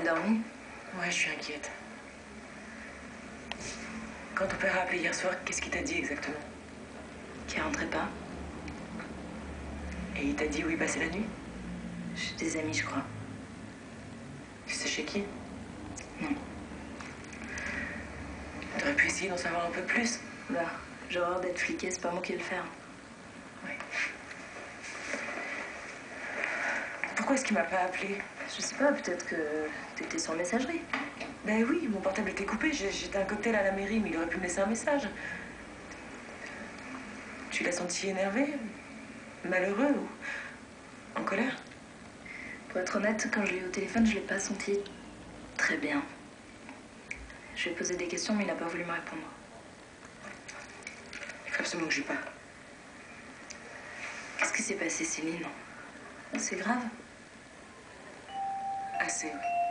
As-tu dormi? Ouais, je suis inquiète. Quand ton père a appelé hier soir, qu'est-ce qu'il t'a dit exactement? Qu'il rentrait pas. Et il t'a dit où il passait la nuit? Chez des amis, je crois. Tu sais chez qui? Non. T'aurais pu essayer d'en savoir un peu plus. Bah, j'ai horreur d'être fliquée, c'est pas moi qui vais le faire. Ouais. Pourquoi est-ce qu'il m'a pas appelé? Je sais pas, peut-être que t'étais sur messagerie. Ben oui, mon portable était coupé. J'étais un cocktail à la mairie, mais il aurait pu me laisser un message. Tu l'as senti énervé? Malheureux ou en colère? Pour être honnête, quand je l'ai eu au téléphone, je l'ai pas senti très bien. Je lui ai posé des questions, mais il a pas voulu me répondre. Il faut absolument que j'y parte. Qu'est-ce qui s'est passé, Céline? C'est grave? Assez, oui.